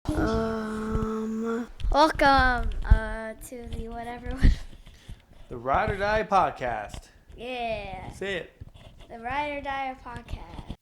Welcome to the whatever. The Ride or Die Podcast. Yeah, Say it. the Ride or Die podcast.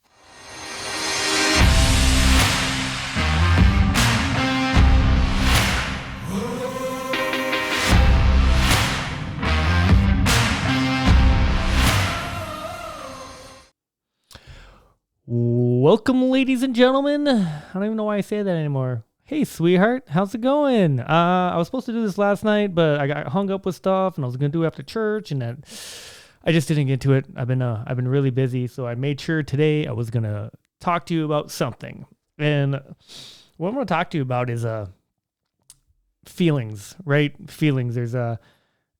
Welcome, ladies and gentlemen. I don't even know why I say that anymore. Hey, sweetheart, how's it going? I was supposed to do this last night, but I got hung up with stuff, and I was gonna do it after church, and then I just didn't get to it. I've been really busy, so I made sure today I was gonna talk to you about something. And what I'm gonna talk to you about is feelings, right? Feelings. There's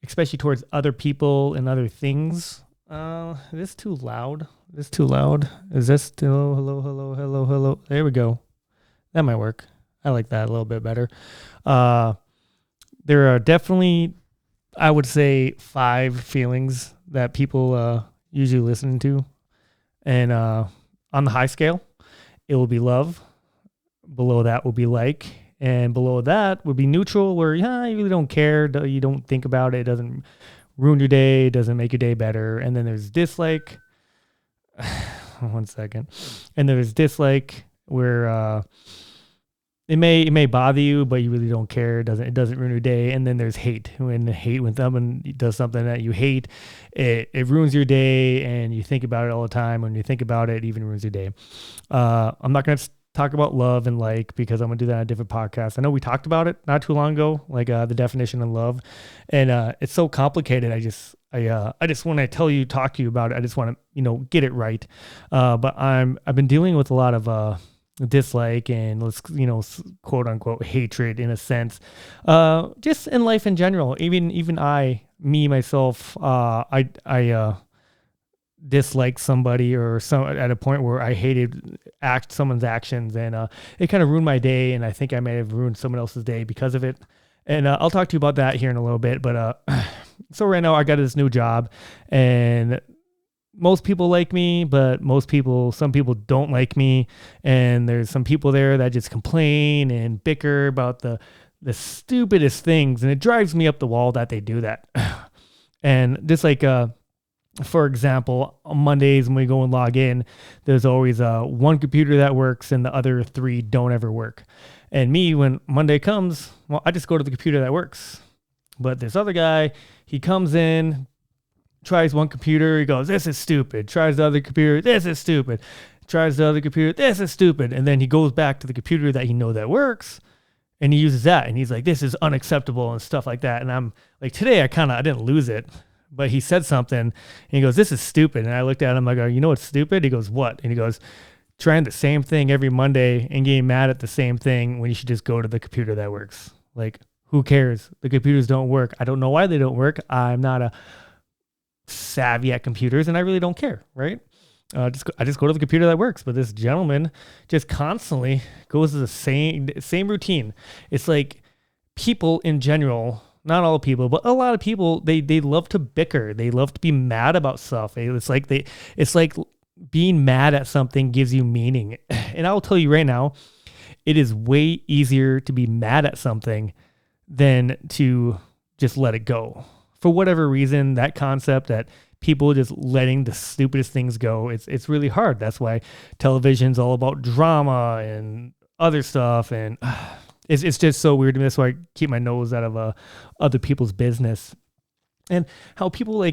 especially towards other people and other things. Is this too loud? Is this too loud? Is this still hello? There we go. That might work. I like that a little bit better. There are definitely, I would say, 5 feelings that people usually listen to. And on the high scale, it will be love. Below that will be like. And below that would be neutral, where you really don't care. You don't think about it. It doesn't ruin your day. It doesn't make your day better. And then there's dislike. One second. And there's dislike, where it may bother you, but you really don't care. It doesn't ruin your day. And then there's hate. When someone does something that you hate, it ruins your day, and you think about it all the time. When you think about it, it even ruins your day. I'm not going to talk about love and like, because I'm gonna do that on a different podcast. I know we talked about it not too long ago, like the definition of love, and it's so complicated. I just want to talk to you about it. I just want to get it right. But I've been dealing with a lot of dislike and quote unquote hatred, in a sense, just in life in general. Even myself, I dislike somebody, or some at a point where I hated someone's actions, and it kind of ruined my day, and I think I may have ruined someone else's day because of it. And I'll talk to you about that here in a little bit. But so right now I got this new job, and most people like me, but some people don't like me, and there's some people there that just complain and bicker about the stupidest things, and it drives me up the wall that they do that. And just like for example, on Mondays when we go and log in, there's always one computer that works and the other 3 don't ever work. And me, when Monday comes, well, I just go to the computer that works. But this other guy, he comes in, tries one computer, he goes, "This is stupid." Tries the other computer, "This is stupid." Tries the other computer, "This is stupid." And then he goes back to the computer that he knows that works, and he uses that, and he's like, "This is unacceptable," and stuff like that. And I'm like, today I didn't lose it. But he said something, and he goes, "This is stupid." And I looked at him, I go, "You know what's stupid?" He goes, "What?" And he goes, "Trying the same thing every Monday and getting mad at the same thing when you should just go to the computer that works." Like, who cares? The computers don't work. I don't know why they don't work. I'm not a savvy at computers, and I really don't care, right? I just go to the computer that works. But this gentleman just constantly goes to the same routine. It's like people in general, not all people, but a lot of people, they love to bicker. They love to be mad about stuff. It's like being mad at something gives you meaning. And I'll tell you right now, it is way easier to be mad at something than to just let it go. For whatever reason, that concept that people just letting the stupidest things go, it's really hard. That's why television's all about drama and other stuff, and it's just so weird to me. That's why I keep my nose out of other people's business, and how people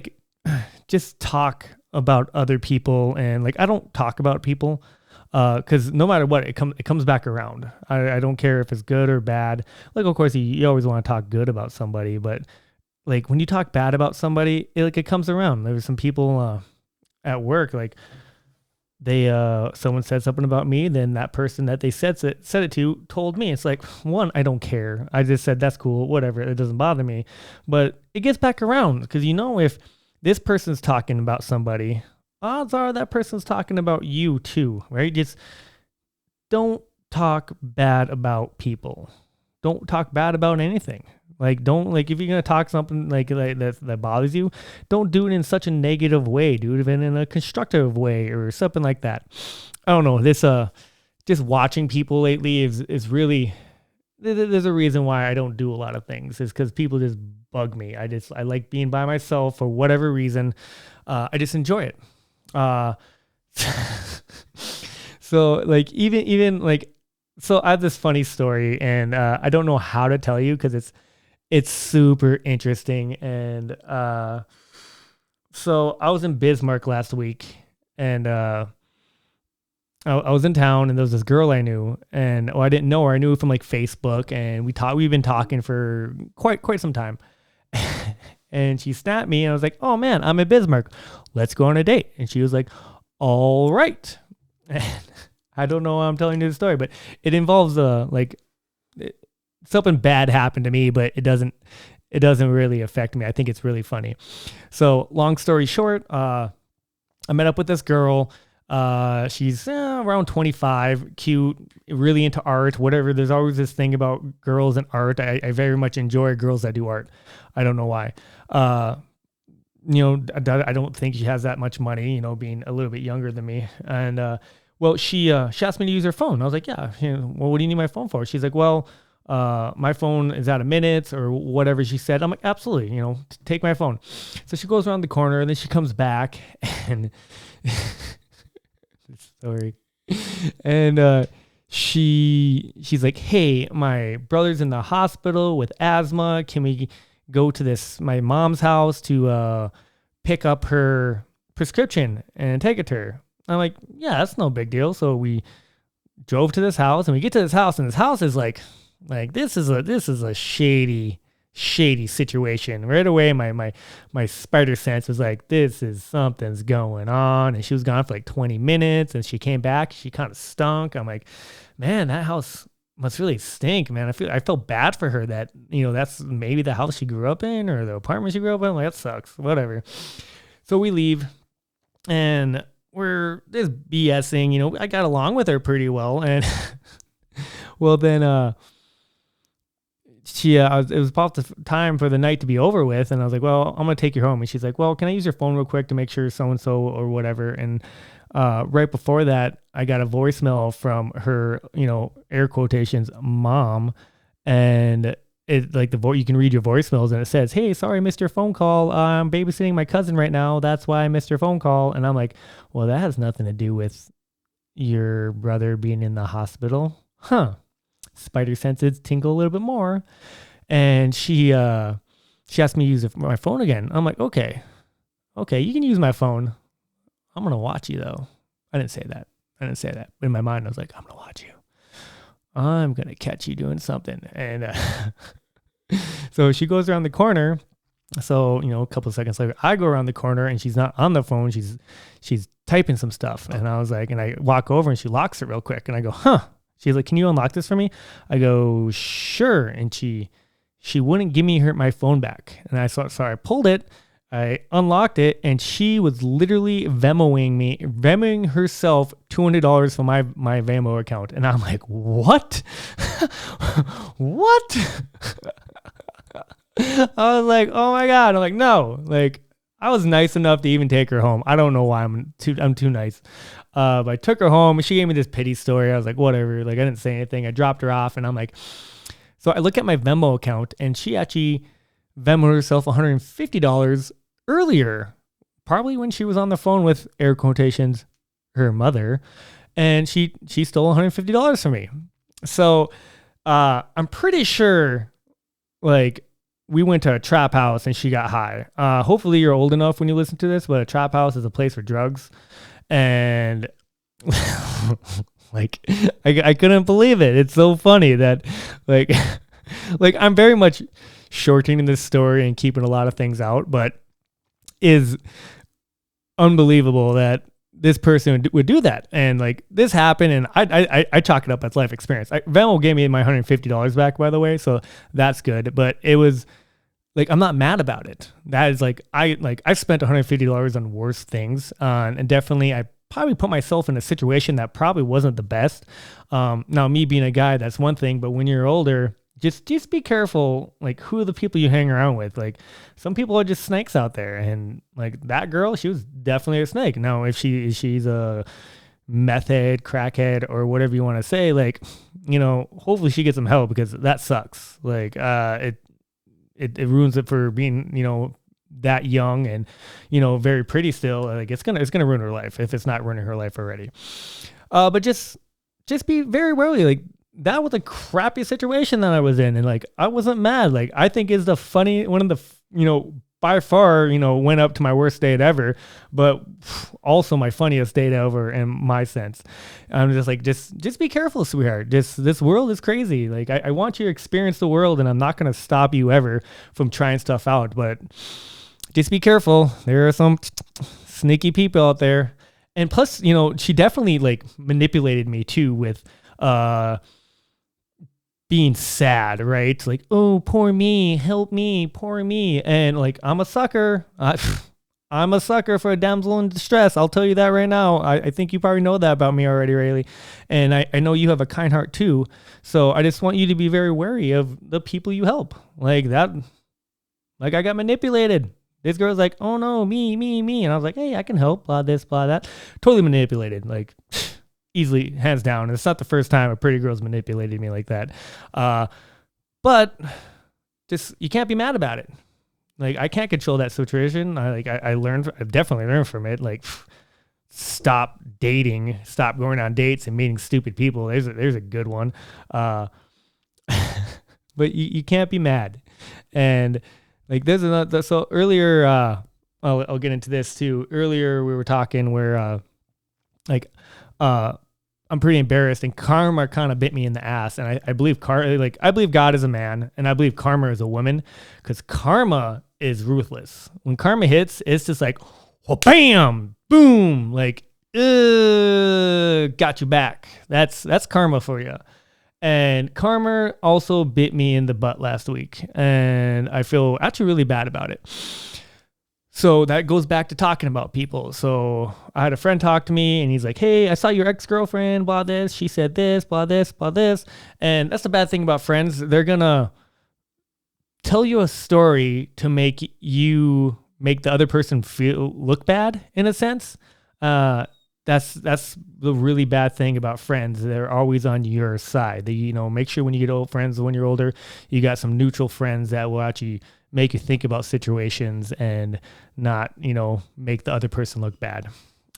just talk about other people. And I don't talk about people because no matter what, it comes back around. I don't care if it's good or bad. Of course, you always want to talk good about somebody, but when you talk bad about somebody, it comes around. There were some people at work, someone said something about me, then that person that they said it to told me. It's like, one, I don't care. I just said, that's cool, whatever. It doesn't bother me. But it gets back around, because if this person's talking about somebody, odds are that person's talking about you too, right? Just don't talk bad about people. Don't talk bad about anything. Don't, if you're going to talk something that bothers you, don't do it in such a negative way. Do it in a constructive way or something like that. I don't know. This just watching people lately is really there's a reason why I don't do a lot of things. Is because people just bug me. I like being by myself for whatever reason. I just enjoy it. So like even like, so I have this funny story, and I don't know how to tell you because it's super interesting. And so I was in Bismarck last week, and I was in town, and there was this girl I knew, and I didn't know her. I knew her from like Facebook, and we've been talking for quite some time. And she snapped me, and I was like, "Oh man, I'm in Bismarck. Let's go on a date." And she was like, "All right." And I don't know why I'm telling you the story, but it involves something bad happened to me, but it doesn't really affect me. I think it's really funny. So long story short, I met up with this girl. She's around 25, cute, really into art, whatever. There's always this thing about girls and art. I very much enjoy girls that do art. I don't know why. I don't think she has that much money, being a little bit younger than me. And, well, she asked me to use her phone. I was like, yeah, well, what do you need my phone for? She's like, well, my phone is out of minutes or whatever she said. I'm like, absolutely, take my phone. So she goes around the corner, and then she comes back, and story. And she's like, hey, my brother's in the hospital with asthma. Can we go to my mom's house to pick up her prescription and take it to her? I'm like, yeah, that's no big deal. So we drove to this house, and we get to this house, and this house is like this is a shady situation. Right away, my spider sense was like, something's going on. And she was gone for like 20 minutes, and she came back. She kind of stunk. I'm like, man, that house must really stink, man. I felt bad for her that, that's maybe the house she grew up in or the apartment she grew up in. I'm like, that sucks, whatever. So we leave, and we're just BSing, I got along with her pretty well. And well, then, it was about the time for the night to be over with, and I was like, well, I'm gonna take you home. And she's like, well, can I use your phone real quick to make sure so-and-so or whatever? And right before that, I got a voicemail from her, air quotations, mom. And it like you can read your voicemails, and it says, hey, sorry I missed your phone call. I'm babysitting my cousin right now. That's why I missed your phone call. And I'm like, well, that has nothing to do with your brother being in the hospital. Huh. Spider senses tingle a little bit more. And she asked me to use my phone again. I'm like, okay, you can use my phone. I'm going to watch you though. I didn't say that. But in my mind, I was like, I'm going to watch you. I'm going to catch you doing something. And so she goes around the corner. So, a couple of seconds later, I go around the corner, and she's not on the phone. She's typing some stuff. And I was like, and I walk over, and she locks it real quick. And I go, huh. She's like, can you unlock this for me? I go, sure. And she wouldn't give me my phone back. And so I pulled it, I unlocked it, and she was literally Venmoing herself $200 from my Venmo account. And I'm like, what? What? I was like, oh my God. I'm like, no, like I was nice enough to even take her home. I don't know why I'm too nice. But I took her home, and she gave me this pity story. I was like, whatever. Like, I didn't say anything. I dropped her off, and I'm like, so I look at my Venmo account, and she actually Venmoed herself $150 earlier, probably when she was on the phone with, air quotations, her mother, and she stole $150 from me. So I'm pretty sure, like, we went to a trap house and she got high. Hopefully you're old enough when you listen to this, but a trap house is a place for drugs. And like, I couldn't believe it. It's so funny that like I'm very much shortening this story and keeping a lot of things out, but is unbelievable that this person would do that. And like this happened, and I chalk it up as life experience. Venmo gave me my $150 back, by the way, so that's good. But it was like, I'm not mad about it. That is like, I've spent $150 on worse things, and definitely I probably put myself in a situation that probably wasn't the best. Now, me being a guy, that's one thing, but when you're older, just be careful, like, who are the people you hang around with. Like, some people are just snakes out there, and like that girl, she was definitely a snake. Now, if she's a meth head, crackhead, or whatever you want to say, like, hopefully she gets some help, because that sucks. Like, it ruins it for being, that young and, very pretty still. Like, it's gonna ruin her life if it's not ruining her life already. But just be very wary. Like, that was a crappy situation that I was in, and like, I wasn't mad. Like, I think is one of the, by far, went up to my worst date ever, but also my funniest date ever in my sense. I'm just like, just be careful, sweetheart. This world is crazy. Like, I want you to experience the world, and I'm not going to stop you ever from trying stuff out, but just be careful. There are some sneaky people out there. And plus, she definitely like manipulated me too with, being sad, right? Like, oh, poor me, help me, poor me. And like, I'm a sucker. I'm a sucker for a damsel in distress. I'll tell you that right now. I think you probably know that about me already, Rayleigh. And I know you have a kind heart too. So I just want you to be very wary of the people you help. Like that, like I got manipulated. This girl's like, oh no, me. And I was like, hey, I can help, blah this, blah that. Totally manipulated. Like, easily, hands down. It's not the first time a pretty girl's manipulated me like that. But just, you can't be mad about it. Like, I can't control that situation. I've definitely learned from it. Like, stop dating, stop going on dates and meeting stupid people. There's a good one. But you can't be mad. And like, there's another, so earlier, I'll get into this too. Earlier we were talking where, I'm pretty embarrassed, and karma kind of bit me in the ass. And I believe I believe God is a man, and I believe karma is a woman, because karma is ruthless. When karma hits, it's just like, oh, bam, boom, like, got you back. That's karma for you. And karma also bit me in the butt last week, and I feel actually really bad about it. So that goes back to talking about people. So I had a friend talk to me, and he's like, hey, I saw your ex-girlfriend, blah this. She said this, blah this, blah this. And that's the bad thing about friends. They're going to tell you a story to make the other person look bad, in a sense. That's the really bad thing about friends. They're always on your side. Make sure when you get old friends, when you're older, you got some neutral friends that will actually make you think about situations and not, make the other person look bad.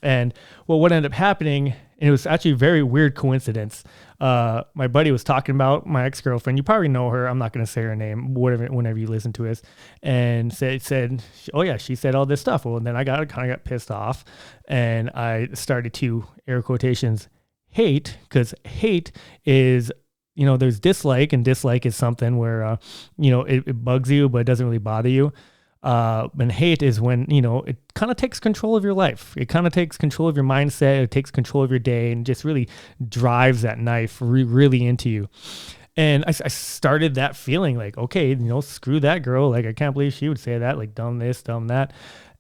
And what ended up happening, and it was actually a very weird coincidence. My buddy was talking about my ex-girlfriend. You probably know her. I'm not going to say her name, whenever you listen to us. And said, oh yeah, she said all this stuff. Well, and then I kind of got pissed off, and I started to, air quotations, hate, because hate is, there's dislike, and dislike is something where, it bugs you, but it doesn't really bother you. And hate is when, it kind of takes control of your life. It kind of takes control of your mindset. It takes control of your day, and just really drives that knife really into you. And I started that feeling like, okay, screw that girl. Like, I can't believe she would say that, like, dumb this, dumb that.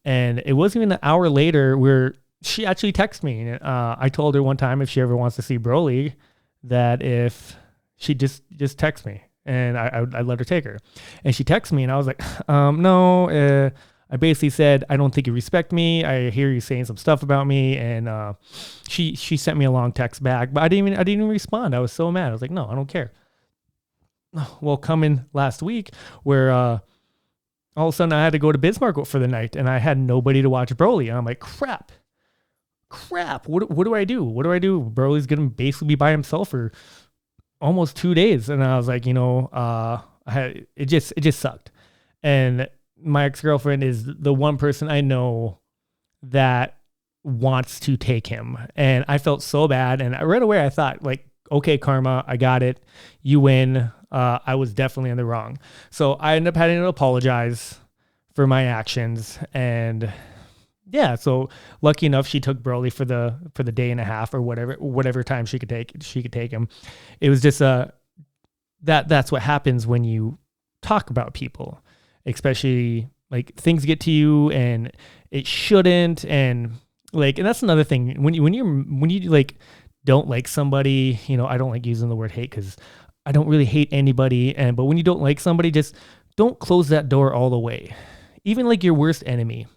And it wasn't even an hour later where she actually texted me. And I told her one time if she ever wants to see Broly, that if she just text me. And I'd let her take her. And she texted me, and I was like, no. I basically said, I don't think you respect me. I hear you saying some stuff about me. And she sent me a long text back, but I didn't even respond. I was so mad. I was like, no, I don't care. Well, coming last week, where all of a sudden I had to go to Bismarck for the night, and I had nobody to watch Broly. And I'm like, crap. What do I do? Broly's gonna basically be by himself for almost 2 days. And I was like, it just sucked. And my ex-girlfriend is the one person I know that wants to take him. And I felt so bad. And right away I thought, like, okay, karma, I got it. You win. I was definitely in the wrong. So I ended up having to apologize for my actions. And yeah, so lucky enough, she took Broly for the day and a half or whatever time she could take him. It was just that's what happens when you talk about people, especially like things get to you and it shouldn't. And that's another thing when you like don't like somebody, I don't like using the word hate because I don't really hate anybody. But when you don't like somebody, just don't close that door all the way. Even like your worst enemy.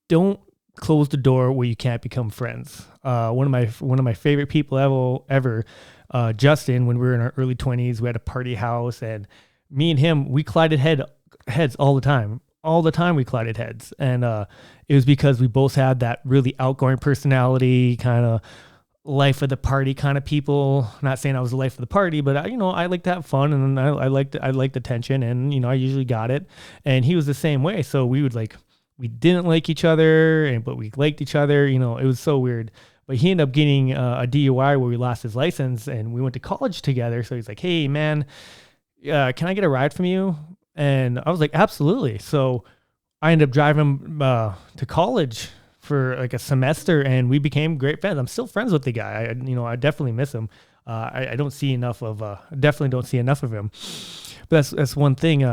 Don't close the door where you can't become friends. One of my favorite people ever, Justin, when we were in our early 20s, we had a party house, and me and him, we collided heads all the time. All the time we collided heads. And it was because we both had that really outgoing personality, kind of life of the party kind of people. Not saying I was the life of the party, but I like to have fun, and I liked attention, and I usually got it. And he was the same way. So we didn't like each other, but we liked each other. It was so weird. But he ended up getting a DUI where we lost his license, and we went to college together. So he's like, "Hey man, can I get a ride from you?" And I was like, "Absolutely." So I ended up driving him to college for like a semester, and we became great friends. I'm still friends with the guy. I definitely miss him. I don't see enough of, definitely don't see enough of him. But that's one thing.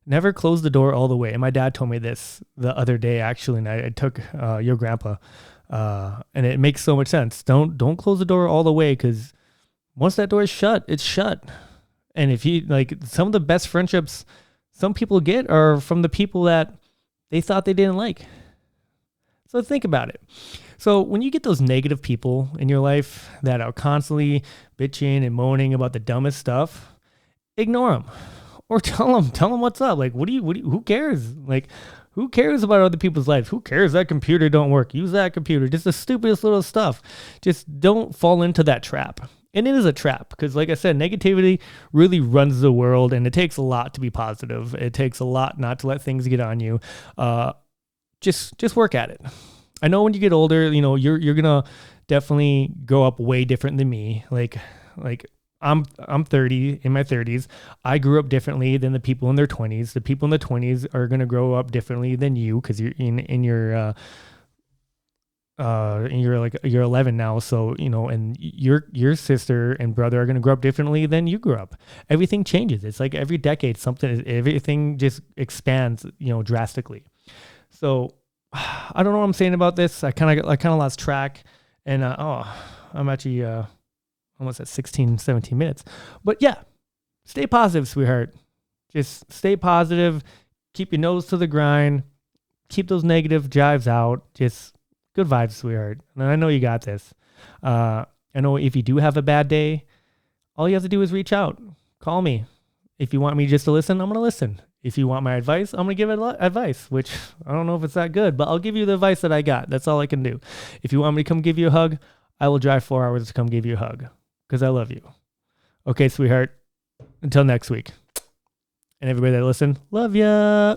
Never close the door all the way. And my dad told me this the other day, actually, and I took your grandpa, and it makes so much sense. Don't close the door all the way, because once that door is shut, it's shut. And if you some of the best friendships some people get are from the people that they thought they didn't like. So think about it. So when you get those negative people in your life that are constantly bitching and moaning about the dumbest stuff, ignore them, or tell them what's up. Like, who cares? Like, who cares about other people's lives? Who cares that computer don't work? Use that computer. Just the stupidest little stuff. Just don't fall into that trap. And it is a trap, because like I said, negativity really runs the world, and it takes a lot to be positive. It takes a lot not to let things get on you. Just work at it. I know when you get older, you're gonna definitely grow up way different than me. Like I'm 30, in my 30s. I grew up differently than the people in their 20s. The people in the 20s are gonna grow up differently than you, because you're you're 11 now, so and your sister and brother are going to grow up differently than you grew up. Everything changes. It's like every decade everything just expands drastically. So I don't know what I'm saying about this. I kind of lost track, and I'm actually almost at 17 minutes. But yeah, stay positive, sweetheart. Just stay positive. Keep your nose to the grind. Keep those negative jives out. Just good vibes, sweetheart. And I know you got this. I know if you do have a bad day, all you have to do is reach out. Call me. If you want me just to listen, I'm going to listen. If you want my advice, I'm going to give advice, which I don't know if it's that good, but I'll give you the advice that I got. That's all I can do. If you want me to come give you a hug, I will drive 4 hours to come give you a hug, because I love you. Okay, sweetheart. Until next week. And everybody that listen, love ya.